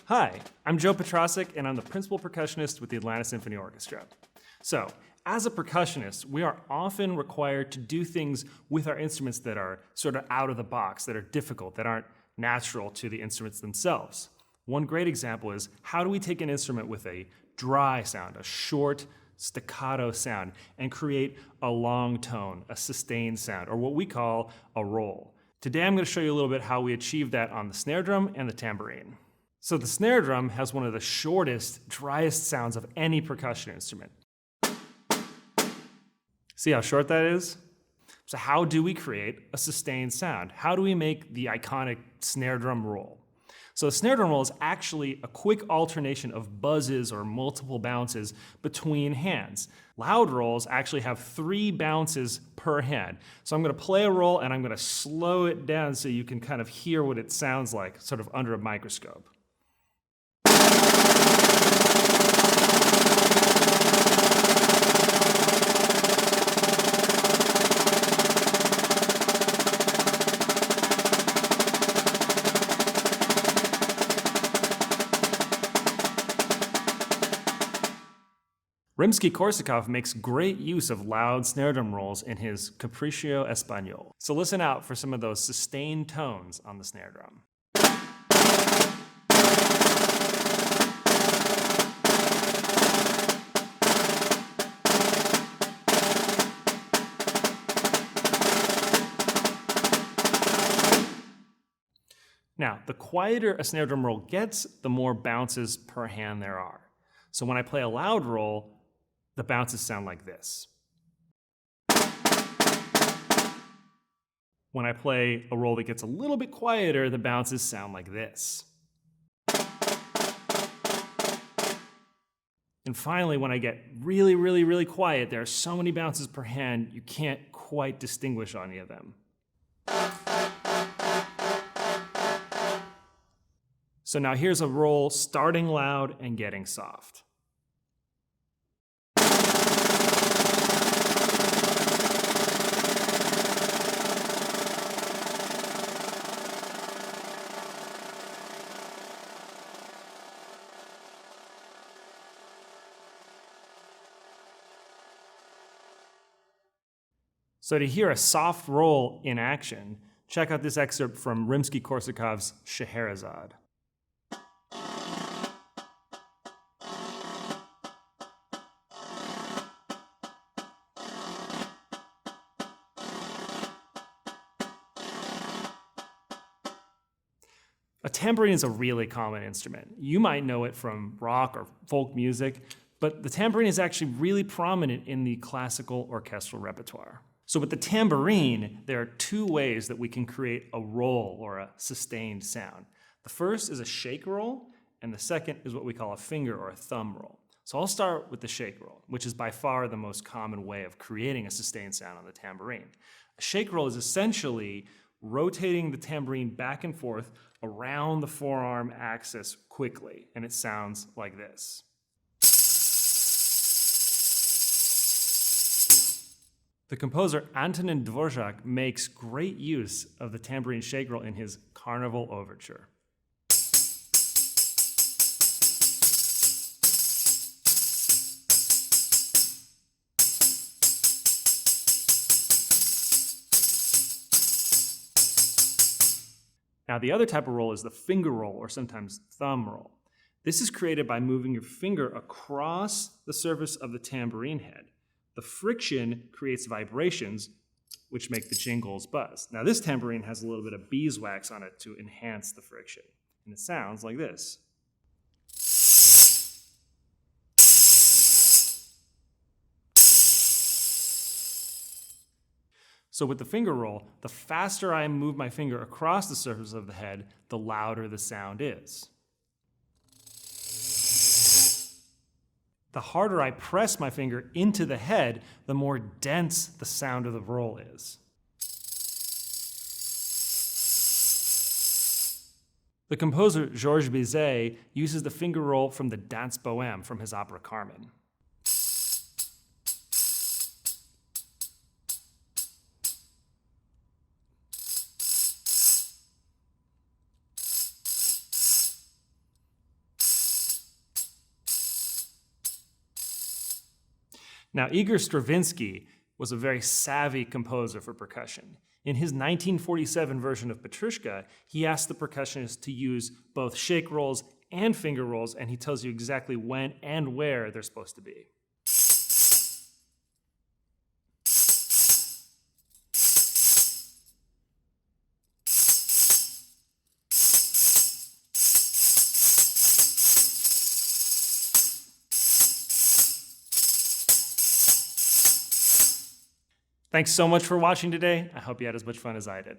Hi, I'm Joe Petrasek, and I'm the principal percussionist with the Atlanta Symphony Orchestra. So, as a percussionist, we are often required to do things with our instruments that are sort of out of the box, that are difficult, that aren't natural to the instruments themselves. One great example is, how do we take an instrument with a dry sound, a short staccato sound, and create a long tone, a sustained sound, or what we call a roll? Today I'm going to show you a little bit how we achieve that on the snare drum and the tambourine. So the snare drum has one of the shortest, driest sounds of any percussion instrument. See how short that is? So how do we create a sustained sound? How do we make the iconic snare drum roll? So a snare drum roll is actually a quick alternation of buzzes or multiple bounces between hands. Loud rolls actually have 3 bounces per hand. So I'm going to play a roll and I'm going to slow it down so you can kind of hear what it sounds like, sort of under a microscope. Rimsky-Korsakov makes great use of loud snare drum rolls in his Capriccio Espagnol. So listen out for some of those sustained tones on the snare drum. Now, the quieter a snare drum roll gets, the more bounces per hand there are. So when I play a loud roll, the bounces sound like this. When I play a roll that gets a little bit quieter, the bounces sound like this. And finally, when I get really, really, really quiet, there are so many bounces per hand, you can't quite distinguish any of them. So now here's a roll starting loud and getting soft. So to hear a soft roll in action, check out this excerpt from Rimsky-Korsakov's Scheherazade. A tambourine is a really common instrument. You might know it from rock or folk music, but the tambourine is actually really prominent in the classical orchestral repertoire. So with the tambourine, there are 2 ways that we can create a roll or a sustained sound. The first is a shake roll, and the second is what we call a finger or a thumb roll. So I'll start with the shake roll, which is by far the most common way of creating a sustained sound on the tambourine. A shake roll is essentially rotating the tambourine back and forth around the forearm axis quickly, and it sounds like this. The composer Antonin Dvorak makes great use of the tambourine shake roll in his Carnival Overture. Now the other type of roll is the finger roll, or sometimes thumb roll. This is created by moving your finger across the surface of the tambourine head. The friction creates vibrations, which make the jingles buzz. Now this tambourine has a little bit of beeswax on it to enhance the friction, and it sounds like this. So with the finger roll, the faster I move my finger across the surface of the head, the louder the sound is. The harder I press my finger into the head, the more dense the sound of the roll is. The composer Georges Bizet uses the finger roll from the Danse Bohème from his opera Carmen. Now, Igor Stravinsky was a very savvy composer for percussion. In his 1947 version of Petrushka, he asked the percussionist to use both shake rolls and finger rolls, and he tells you exactly when and where they're supposed to be. Thanks so much for watching today. I hope you had as much fun as I did.